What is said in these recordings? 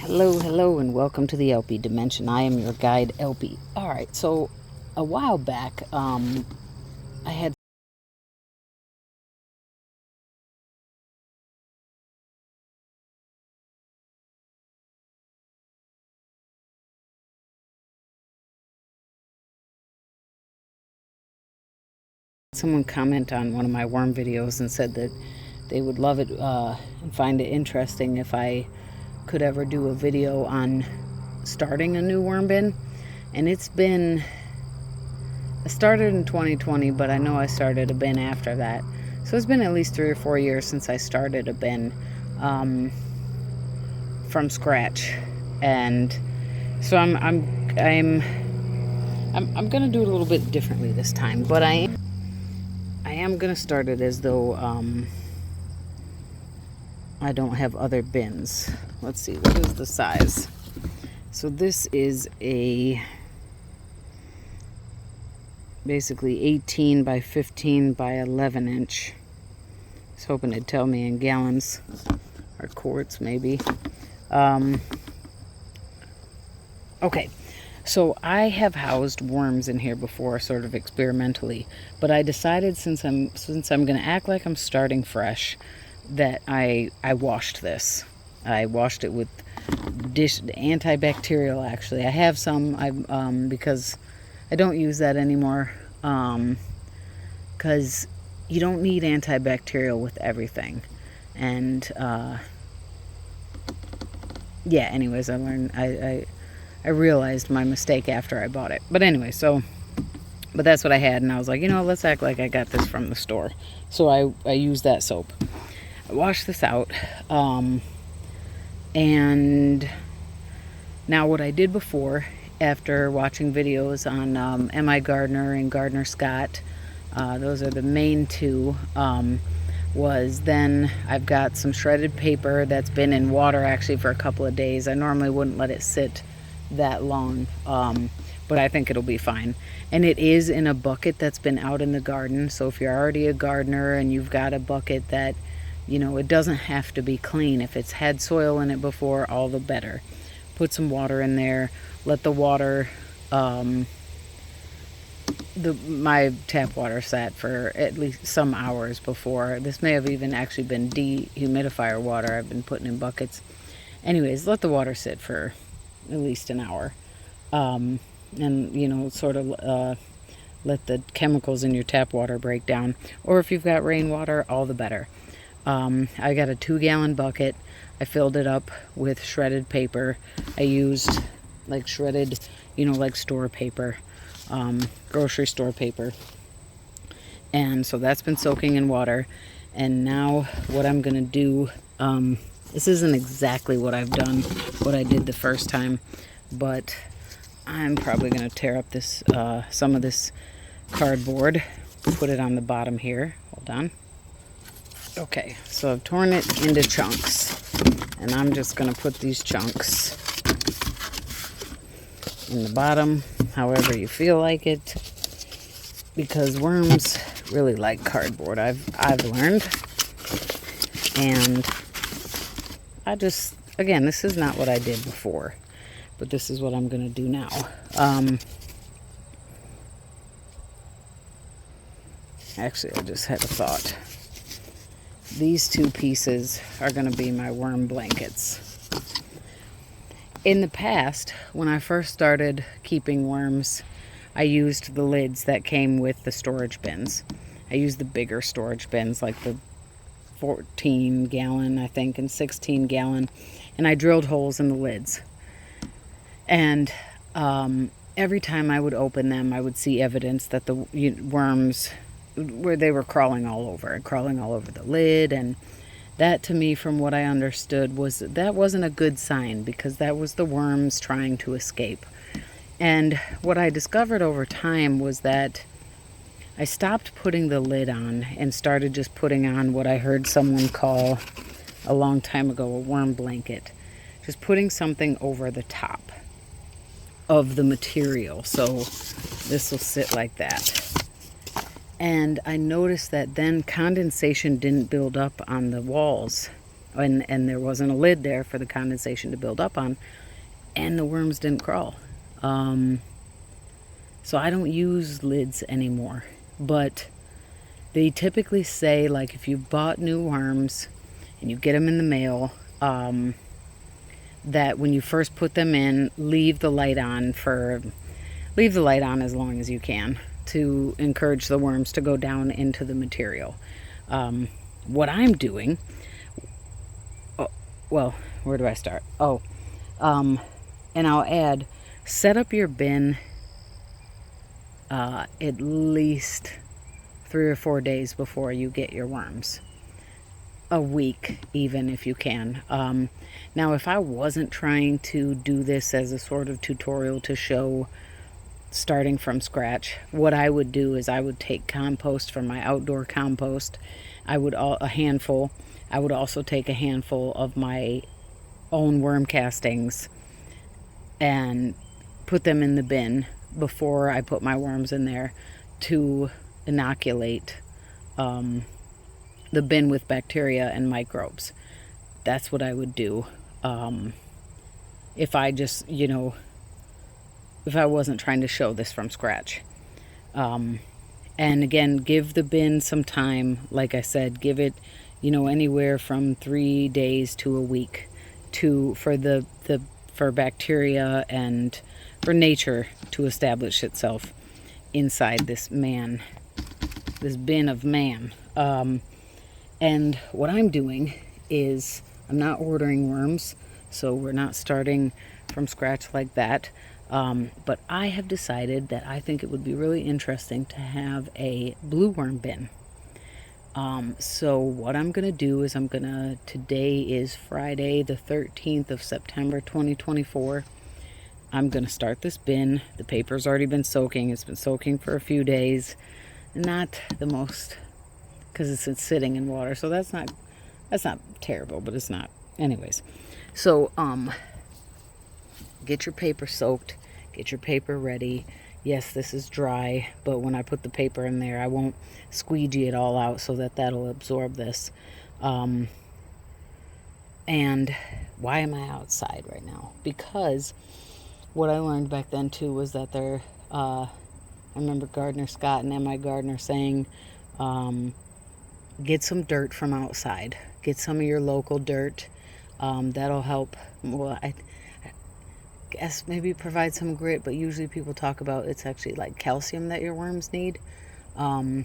Hello, and welcome to the theElpyDimension. I am your guide, Elpy. Alright, so a while back, I had someone comment on one of my worm videos and said that they would love it and find it interesting if I could ever do a video on starting a new worm bin. And I started in 2020, but I know I started a bin after that. So it's been at least 3 or 4 years since I started a bin from scratch. And so I'm gonna do it a little bit differently this time, but I am gonna start it as though I don't have other bins. Let's see, what is the size? So this is basically 18 by 15 by 11 inch. I was hoping it'd tell me in gallons or quarts maybe. Okay, so I have housed worms in here before, sort of experimentally, but I decided since I'm going to act like I'm starting fresh, that I washed this. I washed it with antibacterial. Actually, I have some because I don't use that anymore, because you don't need antibacterial with everything. And yeah, anyways, I learned I realized my mistake after I bought it. But anyway, but that's what I had, and I was like, let's act like I got this from the store. So I used that soap. I washed this out, and now what I did before, after watching videos on M.I. Gardner and Gardner Scott, those are the main two, was then I've got some shredded paper that's been in water actually for a couple of days. I normally wouldn't let it sit that long, but I think it'll be fine. And it is in a bucket that's been out in the garden, so if you're already a gardener and you've got a bucket that, it doesn't have to be clean. If it's had soil in it before, all the better. Put some water in there, let the water, my tap water sat for at least some hours before. This may have even actually been dehumidifier water I've been putting in buckets. Anyways, let the water sit for at least an hour, and sort of let the chemicals in your tap water break down. Or if you've got rainwater, all the better. I got a 2-gallon bucket. I filled it up with shredded paper. I used like shredded, like store paper, grocery store paper. And so that's been soaking in water. And now what I'm gonna do, this isn't exactly what I did the first time, but I'm probably gonna tear up this, some of this cardboard, put it on the bottom here. Hold on. Okay, so I've torn it into chunks, and I'm just going to put these chunks in the bottom, however you feel like it, because worms really like cardboard, I've learned. And again, this is not what I did before, but this is what I'm going to do now. Actually, I just had a thought. These 2 pieces are going to be my worm blankets. In the past, when I first started keeping worms, I used the lids that came with the storage bins. I used the bigger storage bins, like the 14-gallon, I think, and 16-gallon, and I drilled holes in the lids. And every time I would open them, I would see evidence that the worms, where they were crawling all over the lid. And that, to me, from what I understood, that wasn't a good sign, because that was the worms trying to escape. And what I discovered over time was that I stopped putting the lid on and started just putting on what I heard someone call a long time ago a worm blanket, just putting something over the top of the material. So this will sit like that. And I noticed that then condensation didn't build up on the walls and there wasn't a lid there for the condensation to build up on, and the worms didn't crawl. So I don't use lids anymore, but they typically say, like, if you bought new worms and you get them in the mail, that when you first put them in, leave the light on as long as you can to encourage the worms to go down into the material. What I'm doing, well, where do I start? And I'll add, set up your bin at least 3 or 4 days before you get your worms. A week, even, if you can. Now, if I wasn't trying to do this as a sort of tutorial to show starting from scratch, what I would do is I would take compost from my outdoor compost. A handful. I would also take a handful of my own worm castings and put them in the bin before I put my worms in there to inoculate the bin with bacteria and microbes. That's what I would do if I just, if I wasn't trying to show this from scratch. And again, give the bin some time. Like I said, give it, anywhere from 3 days to a week for bacteria and for nature to establish itself inside this bin of man. And what I'm doing is I'm not ordering worms, so we're not starting from scratch like that. But I have decided that I think it would be really interesting to have a blue worm bin. So what I'm going to do is today is Friday the 13th of September 2024. I'm going to start this bin. The paper's already been soaking. It's been soaking for a few days. Not the most, because it's sitting in water, so that's not terrible, but it's not. Anyways, so get your paper soaked, get your paper ready. Yes, this is dry, but when I put the paper in there, I won't squeegee it all out so that'll absorb this. And why am I outside right now? Because what I learned back then too was that I remember Gardner Scott and M.I. Gardner saying, get some dirt from outside. Get some of your local dirt. That'll help. Well, I guess maybe provide some grit, but usually people talk about it's actually like calcium that your worms need. I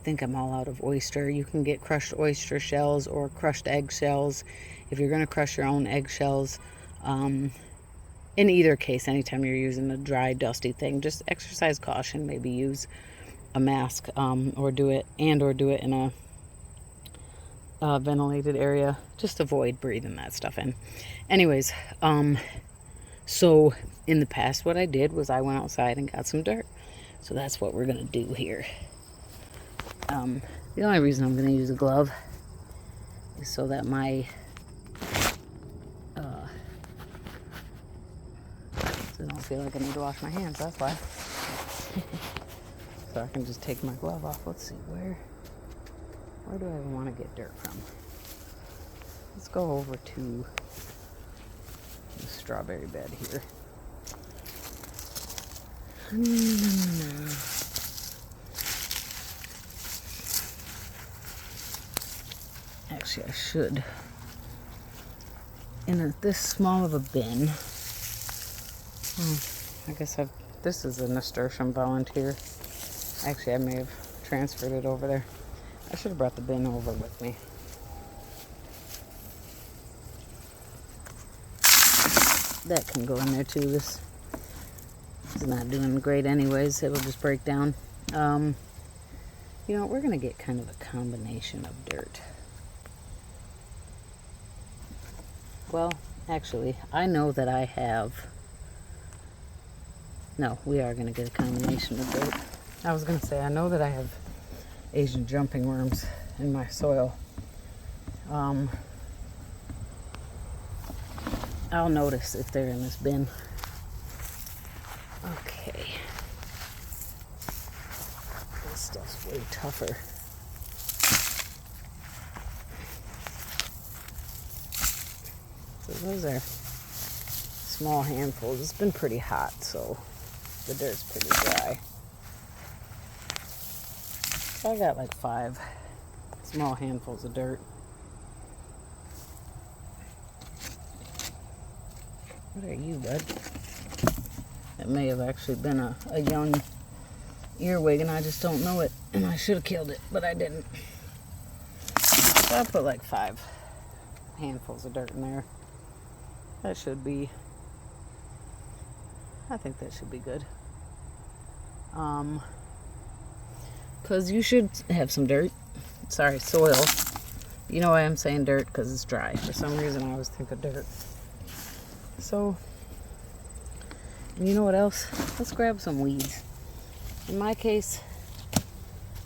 think I'm all out of oyster. You can get crushed oyster shells or crushed egg shells. If you're going to crush your own egg shells, in either case, anytime you're using a dry, dusty thing, just exercise caution. Maybe use a mask, or do it in a ventilated area. Just avoid breathing that stuff in. Anyways, so in the past, what I did was I went outside and got some dirt. So that's what we're gonna do here. The only reason I'm gonna use a glove is so that I don't feel like I need to wash my hands. That's why. So I can just take my glove off. Let's see, where do I want to get dirt from? Let's go over to the strawberry bed here. Actually, I should. In this small of a bin. I guess this is a nasturtium volunteer. Actually, I may have transferred it over there. I should have brought the bin over with me. That can go in there too. This is not doing great anyways. It'll just break down. We're going to get kind of a combination of dirt. Well, actually, I know that I have... No, we are going to get a combination of dirt. I was going to say, I know that I have Asian jumping worms in my soil. I'll notice if they're in this bin. Okay. This stuff's way tougher. So those are small handfuls. It's been pretty hot, so the dirt's pretty dry. So I got like 5 small handfuls of dirt. What are you, bud? That may have actually been a young earwig and I just don't know it. And I should have killed it, but I didn't. So I put like 5 handfuls of dirt in there. That should be, I think that should be good. Because you should have some dirt. Sorry, soil. You know why I'm saying dirt? Because it's dry. For some reason I always think of dirt. So, you know what else? Let's grab some weeds. In my case,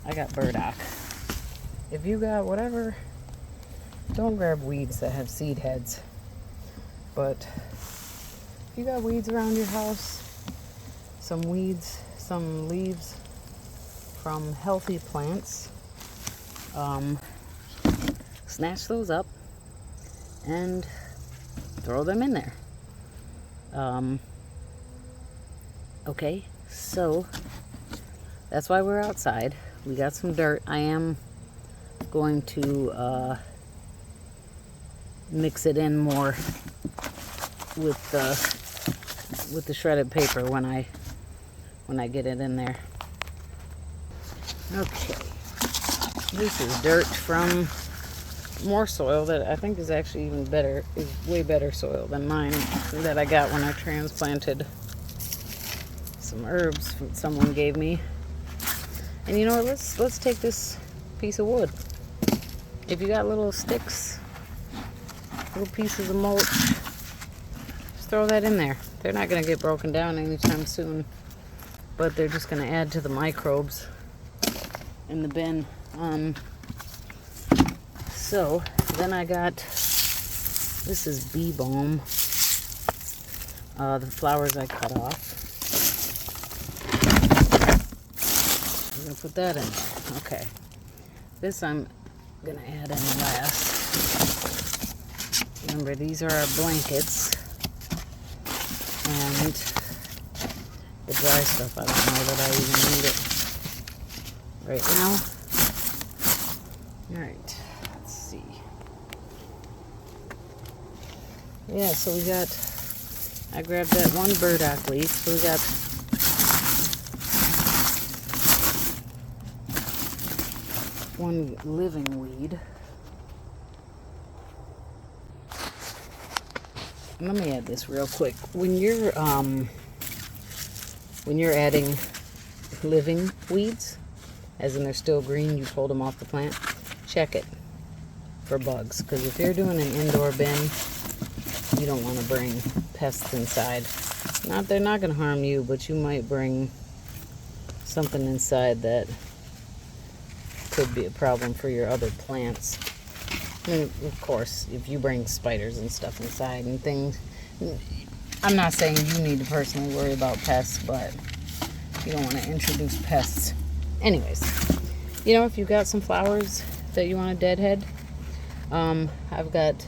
I got burdock. If you got whatever, don't grab weeds that have seed heads. But if you got weeds around your house, some weeds, some leaves from healthy plants, snatch those up and throw them in there. Okay, so that's why we're outside. We got some dirt. I am going to mix it in more with the shredded paper when I get it in there. Okay, this is dirt from more soil that I think is actually even better, is way better soil than mine that I got when I transplanted some herbs someone gave me. And you know what, let's take this piece of wood. If you got little sticks, little pieces of mulch, just throw that in there. They're not going to get broken down anytime soon, but they're just going to add to the microbes in the bin. So then I got, this is bee balm, the flowers I cut off. I'm gonna put that in. Okay, this I'm gonna add in last. Remember, these are our blankets, and the dry stuff, I don't know that I even need it right now. All right. Yeah, so we got, I grabbed that one burdock leaf, so we got one living weed. Let me add this real quick. When you're adding living weeds, as in they're still green, you pulled them off the plant, check it for bugs, because if you're doing an indoor bin, you don't want to bring pests inside. They're not going to harm you, but you might bring something inside that could be a problem for your other plants. And of course, if you bring spiders and stuff inside and things, I'm not saying you need to personally worry about pests, but you don't want to introduce pests. Anyways, you know, if you've got some flowers that you want to deadhead, I've got.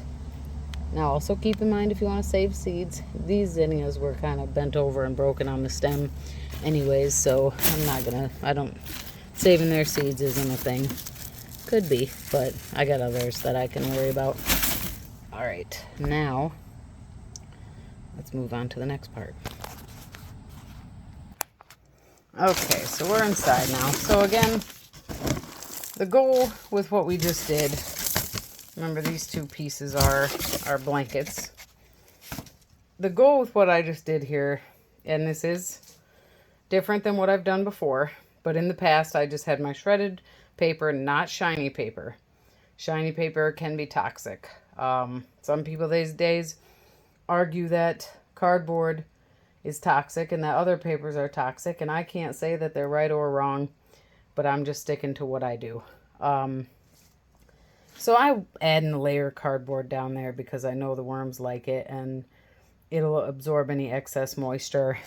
Now also keep in mind, if you want to save seeds, these zinnias were kind of bent over and broken on the stem anyways, so saving their seeds isn't a thing. Could be, but I got others that I can worry about. Alright, now let's move on to the next part. Okay, so we're inside now. So again, the goal with what we just did, remember these 2 pieces are our blankets. The goal with what I just did here, and this is different than what I've done before, but in the past I just had my shredded paper, not shiny paper. Shiny paper can be toxic. Some people these days argue that cardboard is toxic and that other papers are toxic, and I can't say that they're right or wrong, but I'm just sticking to what I do. So I add a layer of cardboard down there because I know the worms like it and it'll absorb any excess moisture.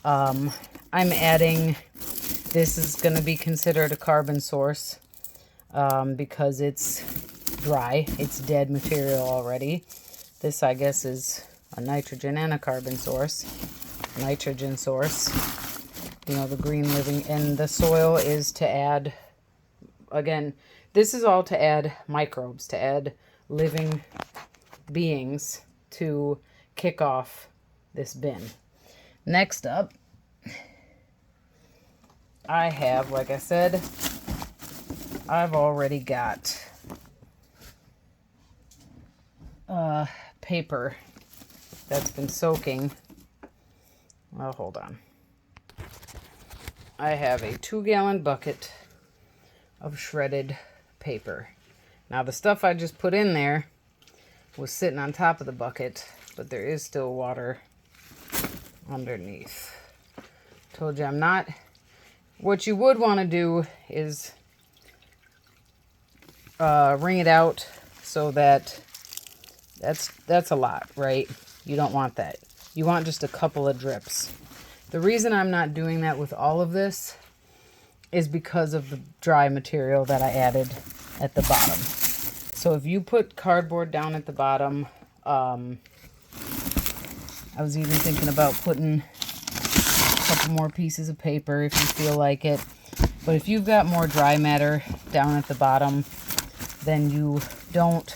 I'm adding, this is going to be considered a carbon source because it's dry. It's dead material already. This, I guess, is a nitrogen and a carbon source. Nitrogen source, you know, the green living, and the soil is to add, again, this is all to add microbes, to add living beings to kick off this bin. Next up, I have, like I said, I've already got paper that's been soaking. Well, hold on. I have a 2-gallon bucket of shredded paper. Now, the stuff I just put in there was sitting on top of the bucket, but there is still water underneath. Told you I'm not. What you would want to do is wring it out so that that's a lot, right? You don't want that. You want just a couple of drips. The reason I'm not doing that with all of this is because of the dry material that I added at the bottom. So if you put cardboard down at the bottom, I was even thinking about putting a couple more pieces of paper if you feel like it. But if you've got more dry matter down at the bottom, then you don't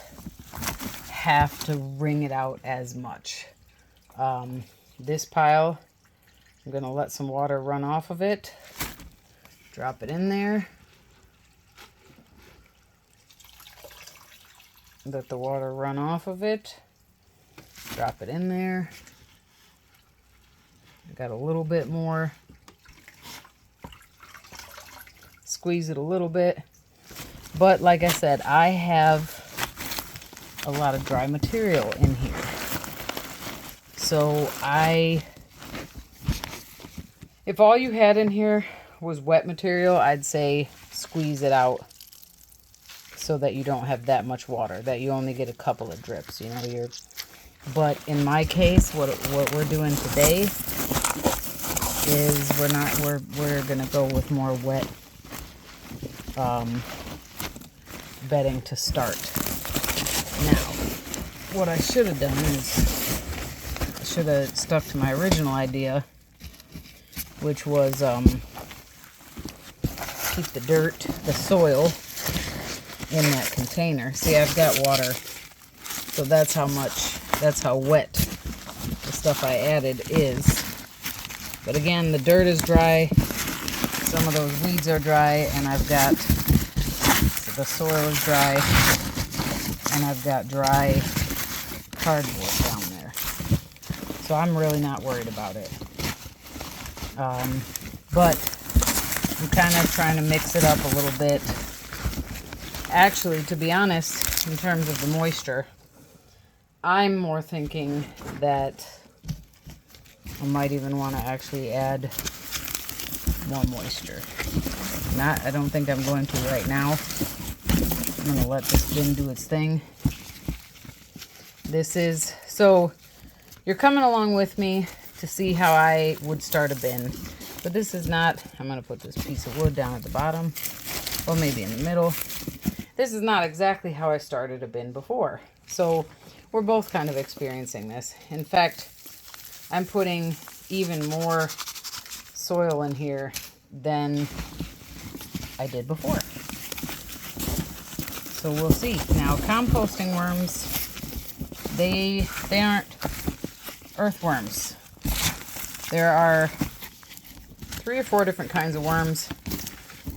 have to wring it out as much. This pile, I'm going to let some water run off of it. Drop it in there. Let the water run off of it. Drop it in there. I got a little bit more. Squeeze it a little bit. But like I said, I have a lot of dry material in here. So if all you had in here was wet material, I'd say squeeze it out so that you don't have that much water, that you only get a couple of drips, you know. But in my case, what we're doing today is we're gonna go with more wet bedding to start. Now, what I should have done is I should have stuck to my original idea, which was keep the dirt, the soil, in that container. See, I've got water, so that's how wet the stuff I added is. But again, the dirt is dry, some of those weeds are dry, and the soil is dry, and I've got dry cardboard down there. So I'm really not worried about it. But I'm kind of trying to mix it up a little bit. Actually, to be honest, in terms of the moisture, I'm more thinking that I might even want to actually add more moisture. I don't think I'm going to right now. I'm going to let this bin do its thing. So you're coming along with me to see how I would start a bin. But this is not, I'm going to put this piece of wood down at the bottom, or maybe in the middle. This is not exactly how I started a bin before. So we're both kind of experiencing this. In fact, I'm putting even more soil in here than I did before. So we'll see. Now, composting worms, they aren't earthworms. There are 3 or 4 different kinds of worms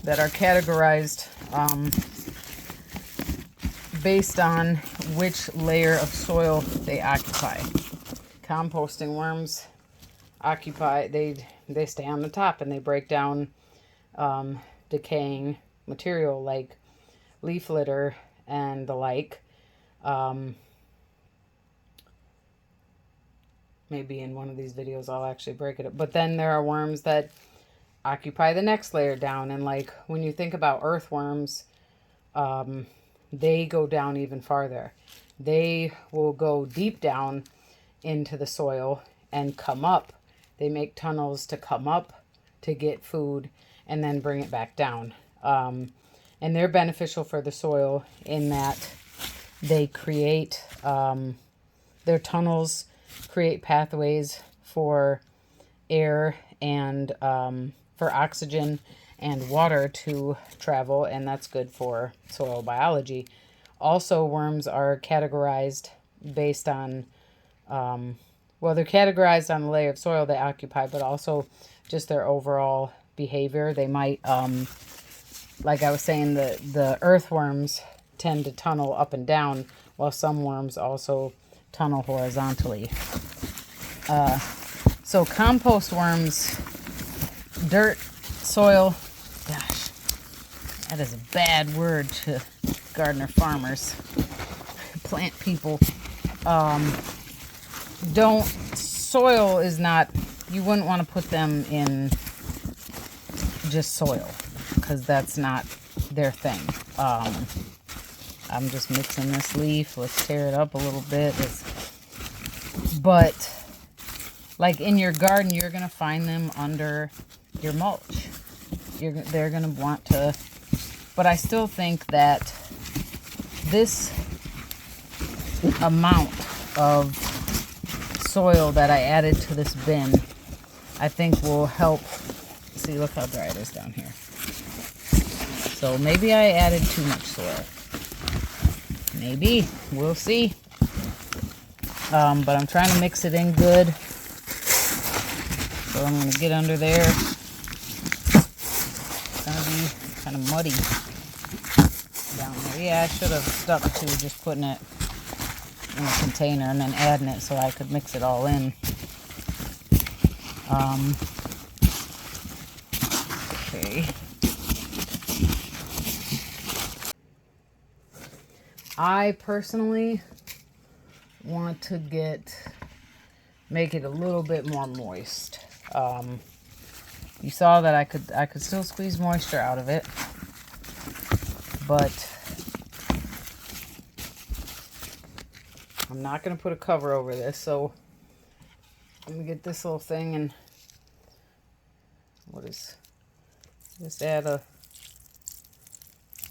that are categorized based on which layer of soil they occupy. Composting worms they stay on the top and they break down decaying material like leaf litter and the like. Maybe in one of these videos I'll actually break it up. But then there are worms that occupy the next layer down. And like when you think about earthworms, they go down even farther. They will go deep down into the soil and come up. They make tunnels to come up to get food and then bring it back down. And they're beneficial for the soil in that they create Their tunnels create pathways for air and for oxygen and water to travel, and that's good for soil biology. Also, worms are categorized based on, well, they're categorized on the layer of soil they occupy, but also just their overall behavior. They might, like I was saying, the earthworms tend to tunnel up and down, while some worms also tunnel horizontally. So compost worms, dirt, soil, gosh, that is a bad word to gardener farmers, plant people. Soil is not, you wouldn't want to put them in just soil, because that's not their thing. I'm just mixing this leaf. Let's tear it up a little bit. But like in your garden, you're going to find them under your mulch. They're going to want to, but I still think that this amount of soil that I added to this bin, I think will help. See, look how dry it is down here. So maybe I added too much soil. Maybe. We'll see. But I'm trying to mix it in good. So I'm going to get under there. It's going to be kind of muddy down there. Yeah, I should have stuck to just putting it in a container and then adding it so I could mix it all in. Okay. I personally want to make it a little bit more moist. You saw that I could still squeeze moisture out of it, but I'm not going to put a cover over this. So let me get this little thing and just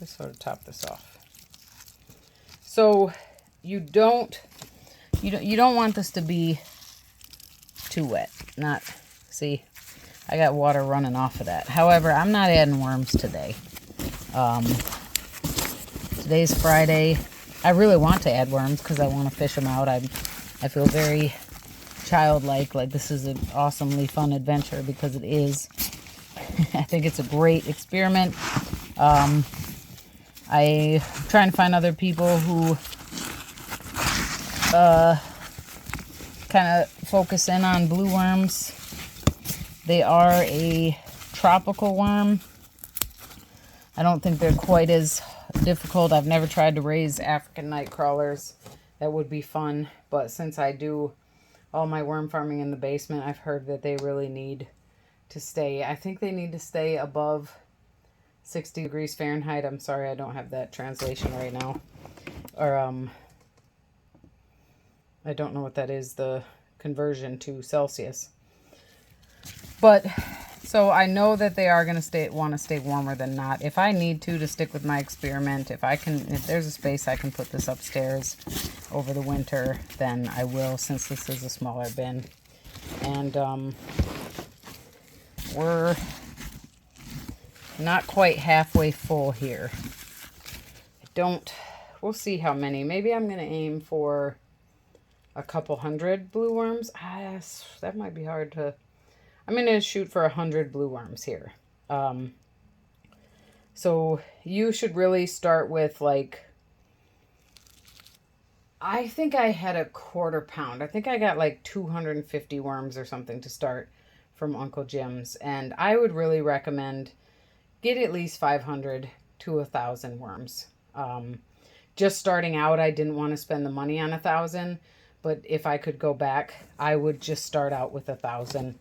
sort of top this off. So you don't want this to be too wet. See, I got water running off of that. However, I'm not adding worms today. Today's Friday. I really want to add worms because I want to fish them out. I feel very childlike, like this is an awesomely fun adventure, because it is. I think it's a great experiment. I'm trying to find other people who kind of focus in on blue worms. They are a tropical worm. I don't think they're quite as difficult. I've never tried to raise African night crawlers. That would be fun, but since I do all my worm farming in the basement, I've heard that they really need to stay. I think they need to stay above 60 degrees Fahrenheit. I'm sorry, I don't have that translation right now. Or, I don't know what that is, the conversion to Celsius. But, so I know that they are going to want to stay warmer than not. If I need to stick with my experiment, if there's a space I can put this upstairs over the winter, then I will, since this is a smaller bin. And, we're not quite halfway full here. We'll see how many. Maybe I'm going to aim for a couple hundred blue worms. That might be hard to, I'm going to shoot for 100 blue worms here. So you should really start with I think I had a quarter pound. I think I got like 250 worms or something to start from Uncle Jim's. And I would really recommend get at least 500 to 1,000 worms. Just starting out, I didn't want to spend the money on 1,000. But if I could go back, I would just start out with 1,000.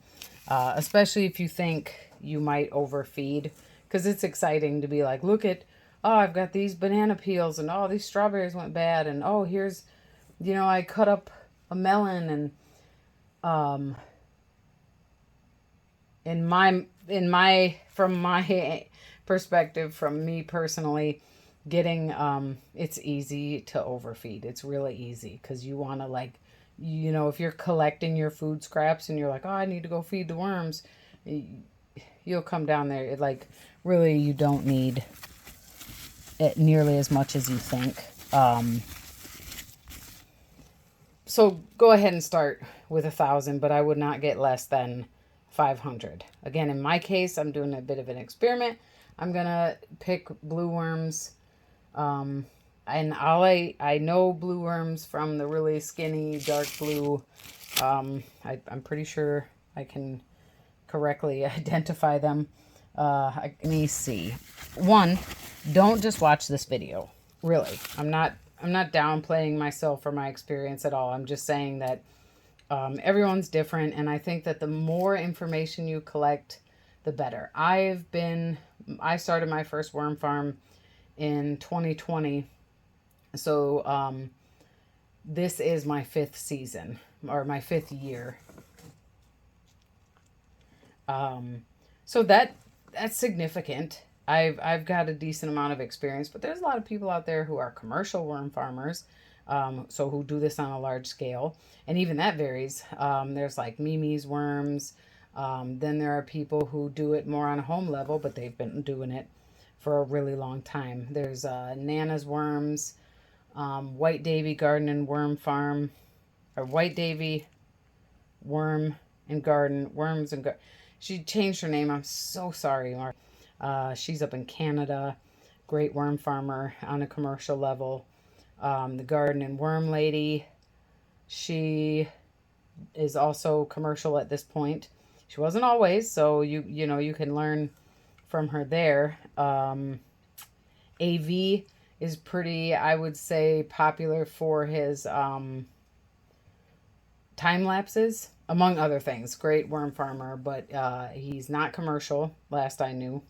Especially if you think you might overfeed. Because it's exciting to be like, look at, oh, I've got these banana peels, and oh, these strawberries went bad, and oh, here's, I cut up a melon, and from my perspective, from me personally, getting it's easy to overfeed. It's really easy because you want to You know, if you're collecting your food scraps and you're like, oh, I need to go feed the worms, you'll come down there. Like, really, you don't need it nearly as much as you think. So go ahead and start with 1,000, but I would not get less than 500. Again, in my case, I'm doing a bit of an experiment. I'm going to pick blue worms. And I know blue worms from the really skinny, dark blue. I'm pretty sure I can correctly identify them. Let me see. One, don't just watch this video. Really, I'm not downplaying myself or my experience at all. I'm just saying that everyone's different, and I think that the more information you collect, the better. I started my first worm farm in 2020, so this is my 5th season, or my 5th year. So that's significant. I've got a decent amount of experience, but there's a lot of people out there who are commercial worm farmers, so who do this on a large scale, and even that varies. There's like Mimi's worms. Then there are people who do it more on a home level, but they've been doing it for a really long time. There's Nana's Worms, White Davy Garden and Worm Farm, or White Davy Worm and Garden, Worms and Garden. She changed her name. I'm so sorry, Mark. She's up in Canada. Great worm farmer on a commercial level. The Garden and Worm Lady. She is also commercial at this point. She wasn't always, so you know, you can learn from her there. AV is pretty, I would say, popular for his time lapses, among other things. Great worm farmer, but he's not commercial, last I knew.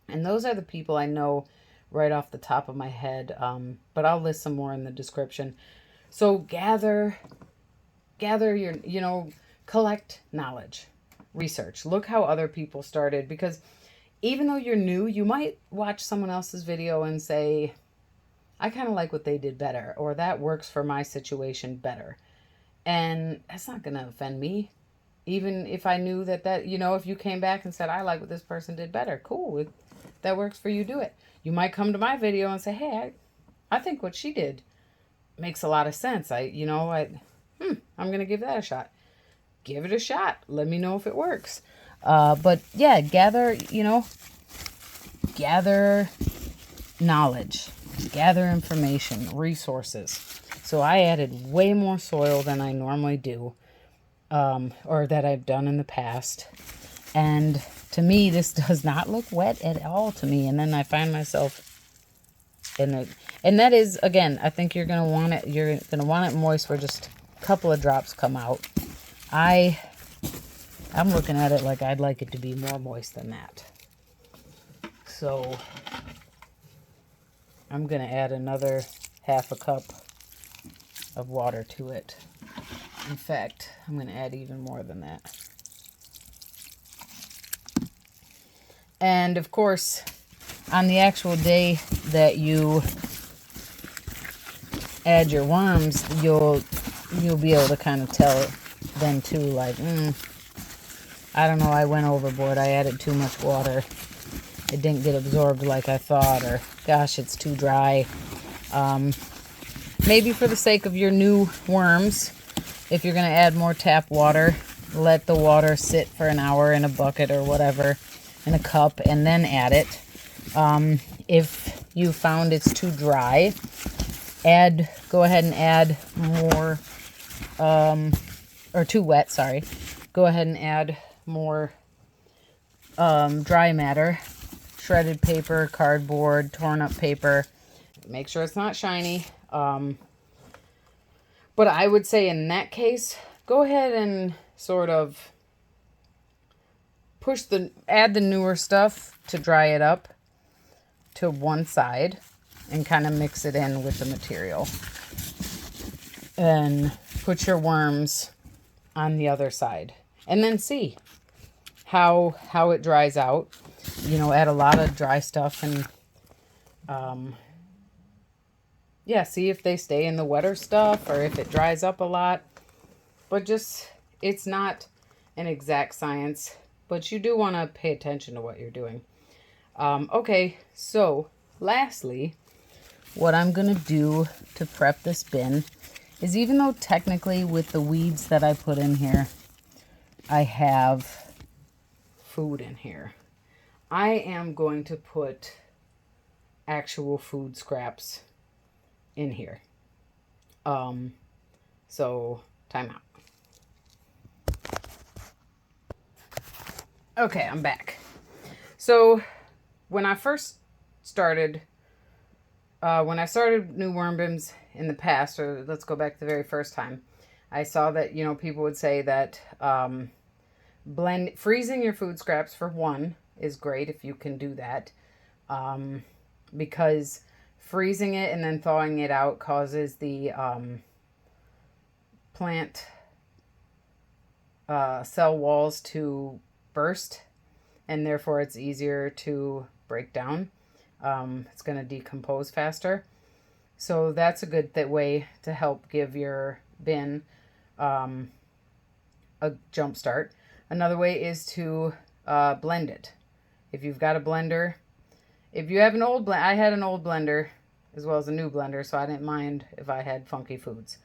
And those are the people I know right off the top of my head, but I'll list some more in the description. So gather your, collect knowledge, research, look how other people started, because even though you're new, you might watch someone else's video and say, I kind of like what they did better, or that works for my situation better. And that's not going to offend me. Even if I knew that, if you came back and said, I like what this person did better, cool. If that works for you, do it. You might come to my video and say, hey, I think what she did makes a lot of sense. I'm going to give that a shot. Give it a shot. Let me know if it works. But yeah, gather knowledge, gather information, resources. So I added way more soil than I normally do, or that I've done in the past. And to me, this does not look wet at all to me. And then I find myself in it. And that is, again, I think you're going to want it. You're going to want it moist where just a couple of drops come out. I'm looking at it like I'd like it to be more moist than that. So I'm going to add another half a cup of water to it. In fact, I'm going to add even more than that. And of course, on the actual day that you add your worms, you'll be able to kind of tell then too, like, I don't know, I went overboard. I added too much water. It didn't get absorbed like I thought, or gosh, it's too dry. Maybe for the sake of your new worms, if you're going to add more tap water, let the water sit for an hour in a bucket or whatever, in a cup, and then add it. If you found it's too dry, go ahead and add more, or too wet, sorry. Go ahead and add more dry matter, shredded paper, cardboard, torn up paper. Make sure it's not shiny. But I would say in that case, go ahead and sort of add the newer stuff to dry it up to one side and kind of mix it in with the material. And put your worms on the other side. And then see how it dries out. Add a lot of dry stuff and see if they stay in the wetter stuff or if it dries up a lot. But just, it's not an exact science, but you do want to pay attention to what you're doing. Okay, so lastly, what I'm going to do to prep this bin is, even though technically with the weeds that I put in here, I have food in here, I am going to put actual food scraps in here. So time out. Okay, I'm back. So when I first started, new worm bins in the past, or let's go back to the very first time, I saw that, you know, people would say that freezing your food scraps, for one, is great if you can do that, because freezing it and then thawing it out causes the plant cell walls to burst, and therefore it's easier to break down. It's going to decompose faster. So that's a good way to help give your bin a jump start. Another way is to blend it. If you've got a blender, if you have an old blender, I had an old blender as well as a new blender, so I didn't mind if I had funky foods.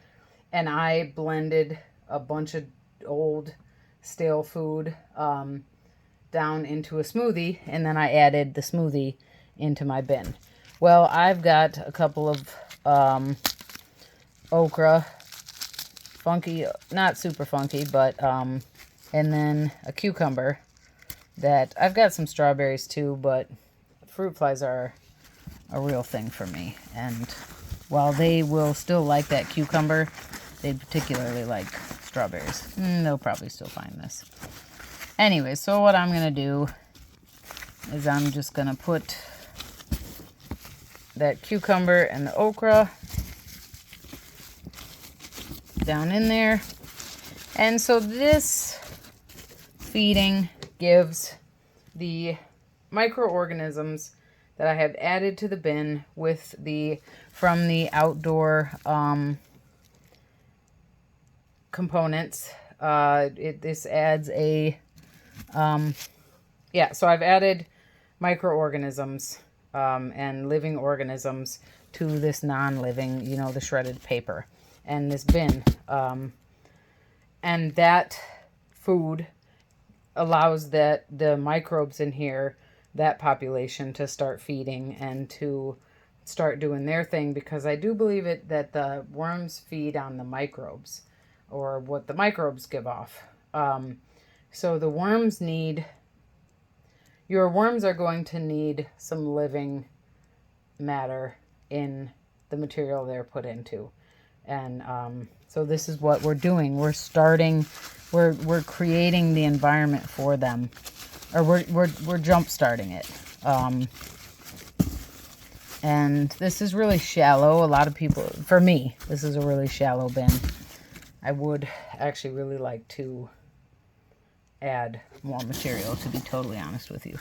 And I blended a bunch of old stale food down into a smoothie, and then I added the smoothie into my bin. Well, I've got a couple of okra, funky, not super funky, but and then a cucumber. That I've got some strawberries too, but fruit flies are a real thing for me. And while they will still like that cucumber, they particularly like strawberries. They'll probably still find this. Anyway, so what I'm going to do is I'm just going to put that cucumber and the okra down in there. And so this feeding gives the microorganisms that I have added to the bin with from the outdoor components. This adds a so I've added microorganisms and living organisms to this non-living, you know, the shredded paper and this bin, and that food allows the microbes in here, that population, to start feeding and to start doing their thing, because I do believe that the worms feed on the microbes, or what the microbes give off. So the worms your worms are going to need some living matter in the material they're put into. And so this is what we're doing. We're creating the environment for them, or we're jump starting it. And this is really shallow. A lot of people, for me, this is a really shallow bin. I would actually really like to add more material, to be totally honest with you.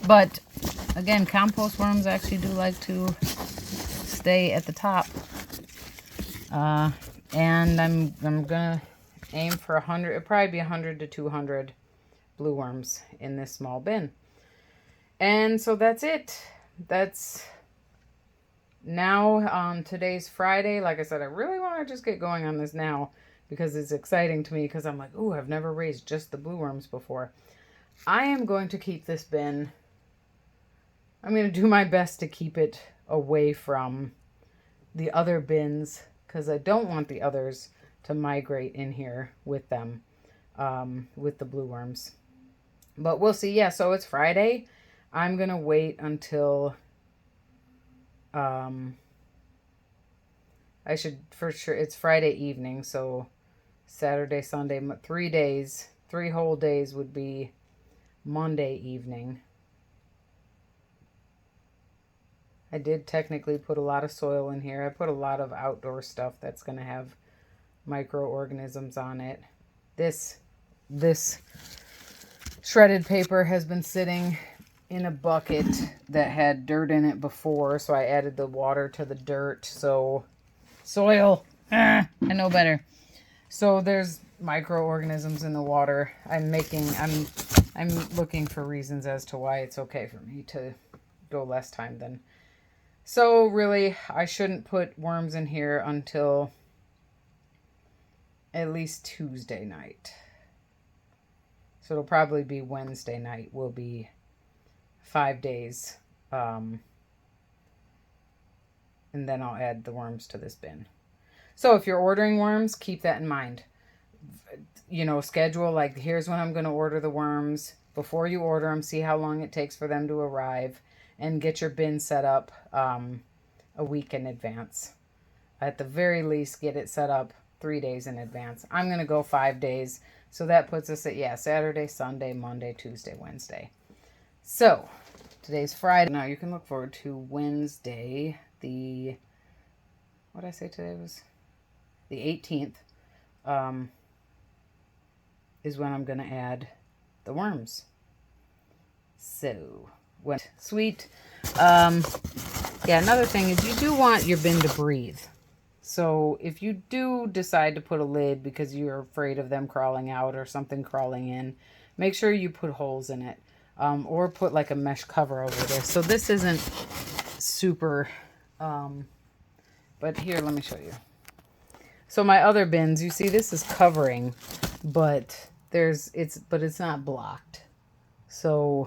But again, compost worms actually do like to stay at the top. And I'm gonna aim for 100. It'll probably be 100 to 200 blue worms in this small bin. And so that's it. That's now, today's Friday. Like I said, I really want to just get going on this now, because it's exciting to me, because I'm like, ooh, I've never raised just the blue worms before. I am going to keep this bin, I'm going to do my best to keep it away from the other bins, because I don't want the others to migrate in here with them, with the blue worms. But we'll see. Yeah, so it's Friday. I'm going to wait until, I should, for sure, it's Friday evening, so Saturday, Sunday, 3 days, 3 whole days would be Monday evening. I did technically put a lot of soil in here. I put a lot of outdoor stuff that's going to have microorganisms on it. This shredded paper has been sitting in a bucket that had dirt in it before, so I added the water to the dirt. So soil, I know better. So there's microorganisms in the water. I'm looking for reasons as to why it's okay for me to go less time than. So really, I shouldn't put worms in here until at least Tuesday night. So it'll probably be Wednesday night. Will be 5 days. And then I'll add the worms to this bin. So if you're ordering worms, keep that in mind. You know, schedule like, here's when I'm going to order the worms. Before you order them, see how long it takes for them to arrive. And get your bin set up a week in advance. At the very least, get it set up 3 days in advance. I'm going to go 5 days. So that puts us at, Saturday, Sunday, Monday, Tuesday, Wednesday. So today's Friday. Now you can look forward to Wednesday, what did I say today was? The 18th is when I'm going to add the worms. So, sweet. Another thing is you do want your bin to breathe. So if you do decide to put a lid because you're afraid of them crawling out or something crawling in, make sure you put holes in it. Or put like a mesh cover over there. So this isn't super, but here, let me show you. So my other bins, you see this is covering, but it's not blocked. So